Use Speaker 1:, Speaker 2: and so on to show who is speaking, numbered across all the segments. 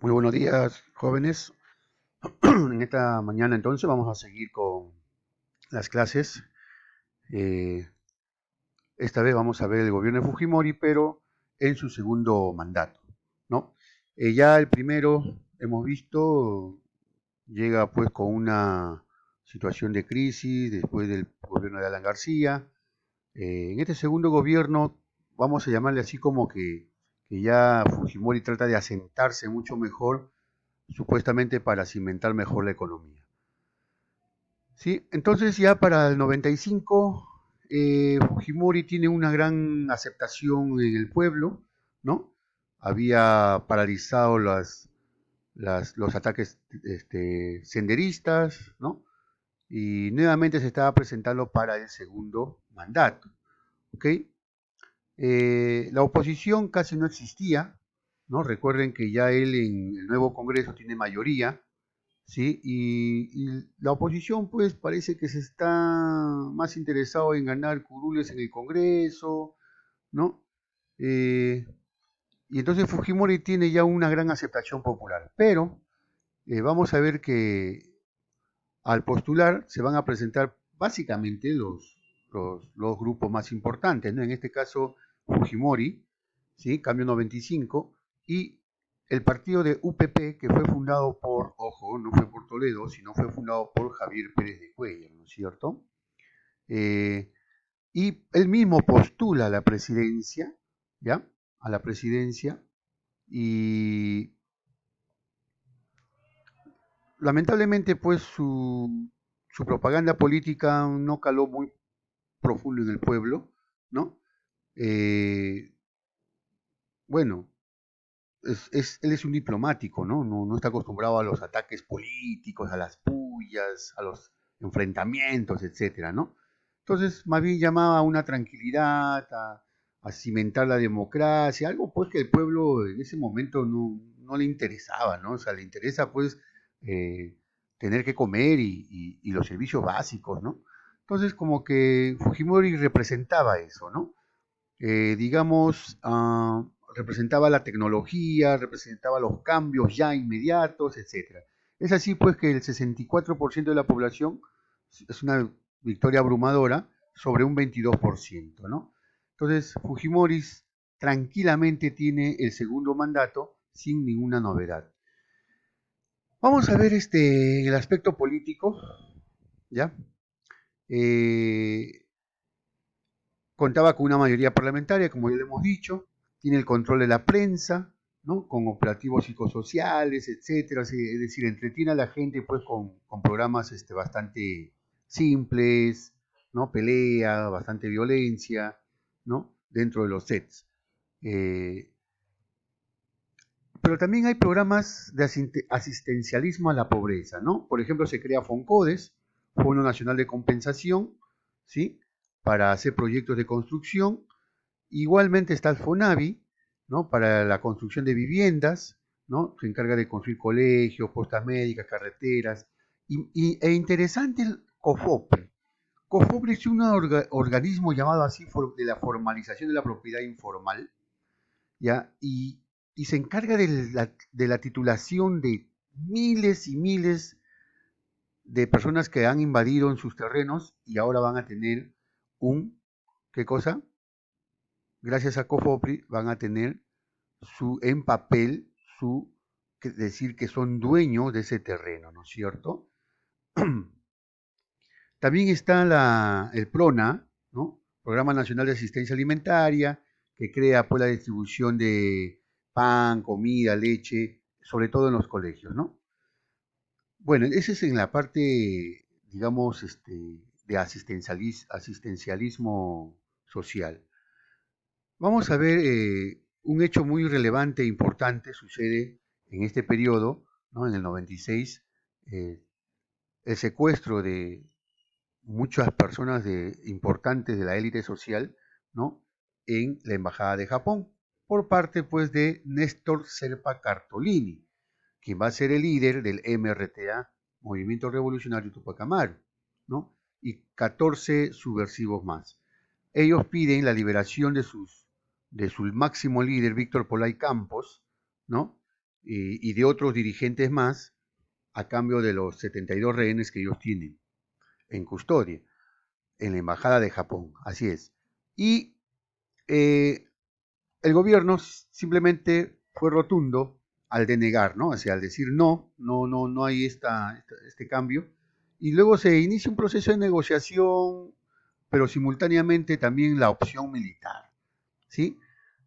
Speaker 1: Muy buenos días, jóvenes. En esta mañana entonces vamos a seguir con las clases. Eh, esta vez vamos a ver el gobierno de Fujimori, pero en su segundo mandato, ¿no? Ya el primero, hemos visto, llega pues con una situación de crisis después del gobierno de Alan García. En este segundo gobierno, vamos a llamarle así como que ya Fujimori trata de asentarse mucho mejor, supuestamente para cimentar mejor la economía. Sí, entonces ya para el 95, Fujimori tiene una gran aceptación en el pueblo, ¿no? Había paralizado los ataques senderistas, ¿no? Y nuevamente se estaba presentando para el segundo mandato, ¿ok? La oposición casi no existía, ¿no? Recuerden que ya él en el nuevo Congreso tiene mayoría, ¿sí? Y la oposición, pues, parece que se está más interesado en ganar curules en el Congreso, ¿no? Eh, y entonces Fujimori tiene ya una gran aceptación popular. Pero vamos a ver que al postular se van a presentar básicamente los grupos más importantes, ¿no? En este caso, Fujimori, ¿sí? Cambio 95, y el partido de UPP, que fue fundado por, ojo, no fue por Toledo, sino fue fundado por Javier Pérez de Cuellar, ¿no es cierto? Eh, y él mismo postula a la presidencia, ¿ya? A la presidencia, y lamentablemente, pues, su propaganda política no caló muy profundo en el pueblo, ¿no? Eh, bueno, él es un diplomático, ¿no? ¿no? está acostumbrado a los ataques políticos, a las pullas, a los enfrentamientos, etcétera, ¿no? Entonces, más bien llamaba a una tranquilidad, a cimentar la democracia, algo pues que el pueblo en ese momento no le interesaba, ¿no? O sea, le interesa pues eh, tener que comer y los servicios básicos, ¿no? Entonces, como que Fujimori representaba eso, ¿no? Digamos, representaba la tecnología, representaba los cambios ya inmediatos, etcétera. Es así pues que el 64% de la población es una victoria abrumadora sobre un 22%, ¿no? Entonces, Fujimori tranquilamente tiene el segundo mandato sin ninguna novedad. Vamos a ver el aspecto político, ¿ya? Eh, Contaba con una mayoría parlamentaria, como ya le hemos dicho, tiene el control de la prensa, ¿no? Con operativos psicosociales, etcétera, es decir, entretiene a la gente pues con programas bastante simples, ¿no? Pelea, bastante violencia, ¿no? Dentro de los sets. Eh, pero también hay programas de asistencialismo a la pobreza, ¿no? Por ejemplo, se crea FONCODES, Fondo Nacional de Compensación, ¿sí? Para hacer proyectos de construcción. Igualmente está el FONAVI, ¿no? Para la construcción de viviendas, ¿no? Se encarga de construir colegios, postas médicas, carreteras. E interesante el COFOPRE. COFOPRE es un organismo llamado así de la formalización de la propiedad informal, ¿ya? Y se encarga de la titulación de miles y miles de personas que han invadido en sus terrenos y ahora van a tener ¿qué cosa? Gracias a COFOPRI van a tener en papel decir que son dueños de ese terreno, ¿no es cierto? También está el PRONA, ¿no? Programa Nacional de Asistencia Alimentaria, que crea pues la distribución de pan, comida, leche, sobre todo en los colegios, ¿no? Bueno, ese es en la parte, digamos, de asistencialismo social. Vamos a ver un hecho muy relevante e importante sucede en este periodo, ¿no? En el 96, eh, el secuestro de muchas personas importantes de la élite social, ¿no? En la embajada de Japón, por parte pues de Néstor Serpa Cartolini, quien va a ser el líder del MRTA, Movimiento Revolucionario Tupac Amaru, ¿no? Y 14 subversivos más. Ellos piden la liberación de su máximo líder, Víctor Polay Campos, ¿no? y de otros dirigentes más a cambio de los 72 rehenes que ellos tienen en custodia en la Embajada de Japón. Así es. Y eh, el gobierno simplemente fue rotundo al denegar, ¿no? O sea, al decir no hay este cambio. Y luego se inicia un proceso de negociación, pero simultáneamente también la opción militar, ¿sí?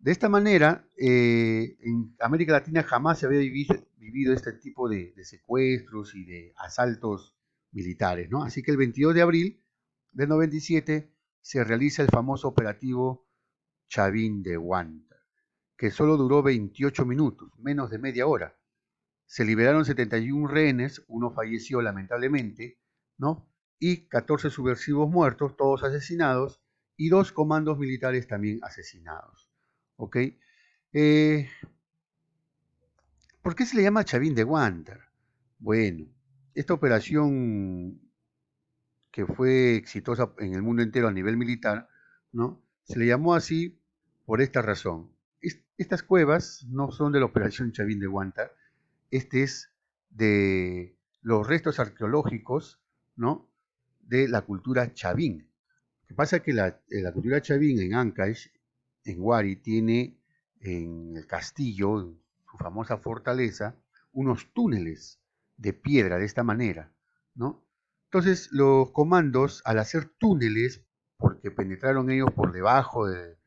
Speaker 1: De esta manera, en América Latina jamás se había vivido este tipo de secuestros y de asaltos militares, ¿no? Así que el 22 de abril del 97 se realiza el famoso operativo Chavín de Huántar, que solo duró 28 minutos, menos de media hora. Se liberaron 71 rehenes, uno falleció lamentablemente, ¿no? Y 14 subversivos muertos, todos asesinados, y dos comandos militares también asesinados. ¿Ok? Eh, ¿Por qué se le llama Chavín de Huántar? Bueno, esta operación que fue exitosa en el mundo entero a nivel militar, ¿no? Se le llamó así por esta razón. Estas cuevas no son de la operación Chavín de Huántar, este es de los restos arqueológicos, ¿no? De la cultura Chavín. Lo que pasa es que la cultura Chavín en Ancash, en Huari, tiene en el castillo, en su famosa fortaleza, unos túneles de piedra de esta manera, ¿no? Entonces los comandos, al hacer túneles, porque penetraron ellos por debajo de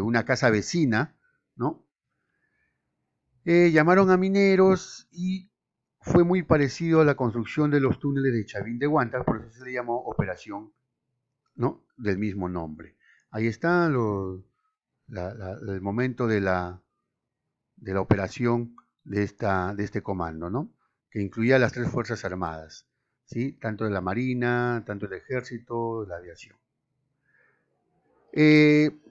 Speaker 1: una casa vecina, ¿no? Llamaron a mineros y fue muy parecido a la construcción de los túneles de Chavín de Huántar, por eso se le llamó operación, ¿no? Del mismo nombre. Ahí está el momento de la operación de este comando, ¿no? Que incluía las tres Fuerzas Armadas, ¿sí? Tanto de la Marina, tanto del Ejército, la aviación.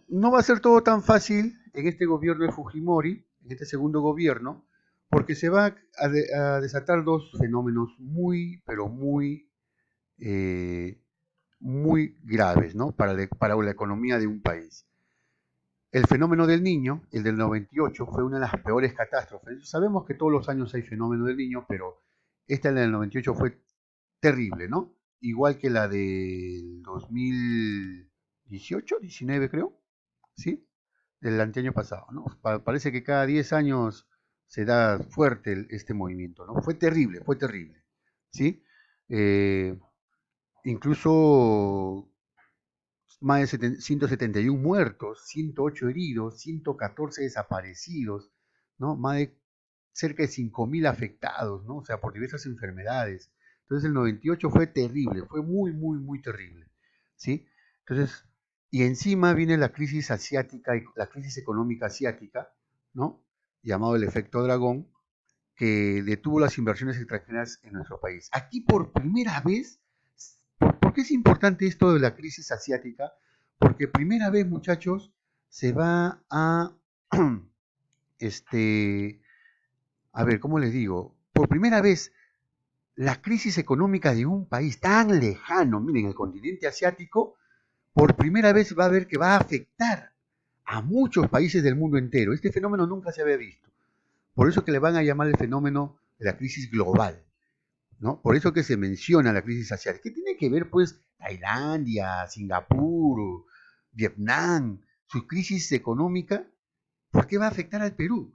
Speaker 1: No va a ser todo tan fácil en este gobierno de Fujimori, en este segundo gobierno, porque se va a desatar dos fenómenos muy, pero muy graves, ¿no? Para la economía de un país. El fenómeno del niño, el del 98, fue una de las peores catástrofes. Sabemos que todos los años hay fenómeno del niño, pero esta del 98 fue terrible, ¿no? Igual que la del 2018, 19 creo, ¿sí? Del anteaño pasado, ¿no? Parece que cada 10 años se da fuerte este movimiento, ¿no? Fue terrible, ¿sí? Eh, Incluso más de 171 muertos, 108 heridos, 114 desaparecidos, ¿no? Más de cerca de 5.000 afectados, ¿no? O sea, por diversas enfermedades. Entonces el 98 fue terrible, fue muy terrible, ¿sí? Entonces, y encima viene la crisis asiática, la crisis económica asiática, ¿no? Llamado el efecto dragón, que detuvo las inversiones extranjeras en nuestro país. Aquí por primera vez, ¿por qué es importante esto de la crisis asiática? Porque primera vez, muchachos, se va a, este, a ver, ¿cómo les digo? Por primera vez, la crisis económica de un país tan lejano, miren, el continente asiático, por primera vez va a ver que va a afectar a muchos países del mundo entero. Este fenómeno nunca se había visto. Por eso que le van a llamar el fenómeno de la crisis global, ¿no? Por eso que se menciona la crisis asiática. ¿Qué tiene que ver, pues, Tailandia, Singapur, Vietnam, su crisis económica? ¿Por qué va a afectar al Perú?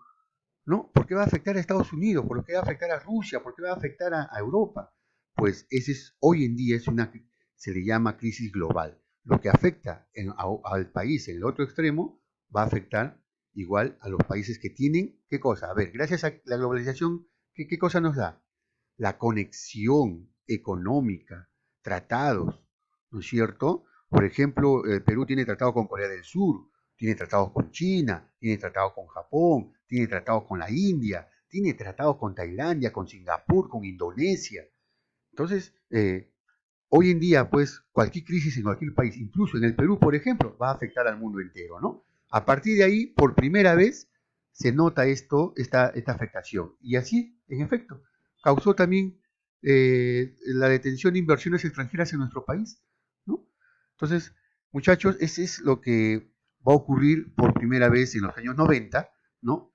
Speaker 1: ¿No? ¿Por qué va a afectar a Estados Unidos? ¿Por qué va a afectar a Rusia? ¿Por qué va a afectar a Europa? Pues ese es, hoy en día se le llama crisis global. Lo que afecta al país en el otro extremo va a afectar igual a los países que tienen, ¿qué cosa? A ver, gracias a la globalización, ¿qué cosa nos da? La conexión económica, tratados, ¿no es cierto? Por ejemplo, Perú tiene tratado con Corea del Sur, tiene tratados con China, tiene tratados con Japón, tiene tratados con la India, tiene tratados con Tailandia, con Singapur, con Indonesia. Entonces, hoy en día, pues, cualquier crisis en cualquier país, incluso en el Perú, por ejemplo, va a afectar al mundo entero, ¿no? A partir de ahí, por primera vez, se nota esta afectación. Y así, en efecto, causó también la detención de inversiones extranjeras en nuestro país, ¿no? Entonces, muchachos, ese es lo que va a ocurrir por primera vez en los años 90, ¿no?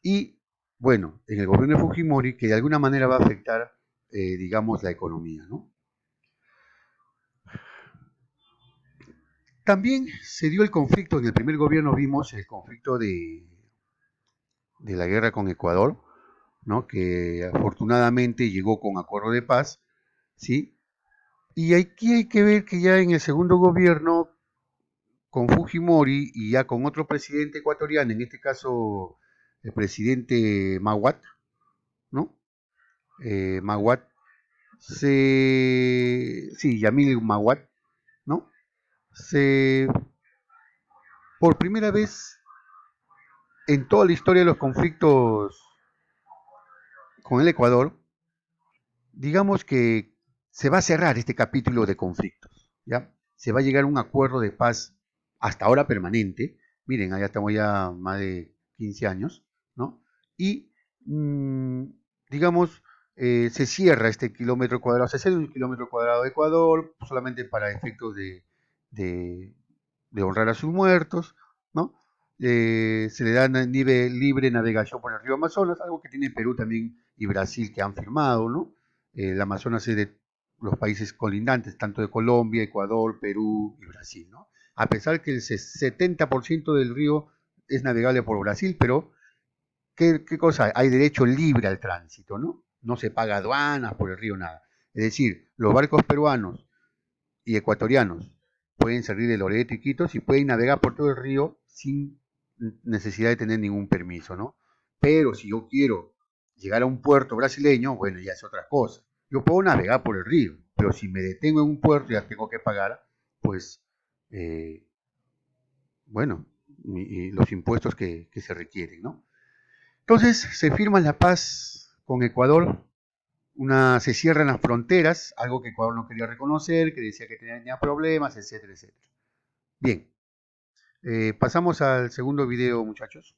Speaker 1: Y Bueno, en el gobierno de Fujimori, que de alguna manera va a afectar, digamos, la economía, ¿no? También se dio el conflicto, en el primer gobierno vimos el conflicto de la guerra con Ecuador, ¿no? Que afortunadamente llegó con acuerdo de paz, ¿sí? Y aquí hay que ver que ya en el segundo gobierno, con Fujimori y ya con otro presidente ecuatoriano, en este caso el presidente Maguat, ¿no? Maguat sí, Yamil Maguat, ¿no? Se, por primera vez en toda la historia de los conflictos con el Ecuador, digamos que se va a cerrar este capítulo de conflictos, ¿ya? Se va a llegar a un acuerdo de paz hasta ahora permanente. Miren, allá estamos ya más de 15 años, ¿no? Y, digamos, se cierra este kilómetro cuadrado, se cede un kilómetro cuadrado de Ecuador solamente para efectos de, de honrar a sus muertos, ¿no? Se le da libre navegación por el río Amazonas, algo que tiene Perú también y Brasil que han firmado, ¿no? El Amazonas es de los países colindantes, tanto de Colombia, Ecuador, Perú y Brasil, ¿no? A pesar que el 70% del río es navegable por Brasil, pero ¿qué cosa hay? Hay derecho libre al tránsito, ¿no? No se paga aduanas por el río, nada. Es decir, los barcos peruanos y ecuatorianos pueden salir de Loreto y Quito y pueden navegar por todo el río sin necesidad de tener ningún permiso, ¿no? Pero si yo quiero llegar a un puerto brasileño, bueno, ya es otra cosa. Yo puedo navegar por el río, pero si me detengo en un puerto y ya tengo que pagar, pues, eh, bueno, y los impuestos que se requieren, ¿no? Entonces se firma la paz con Ecuador, se cierran las fronteras, algo que Ecuador no quería reconocer, que decía que tenía problemas, etcétera, etcétera. Bien, pasamos al segundo video, muchachos.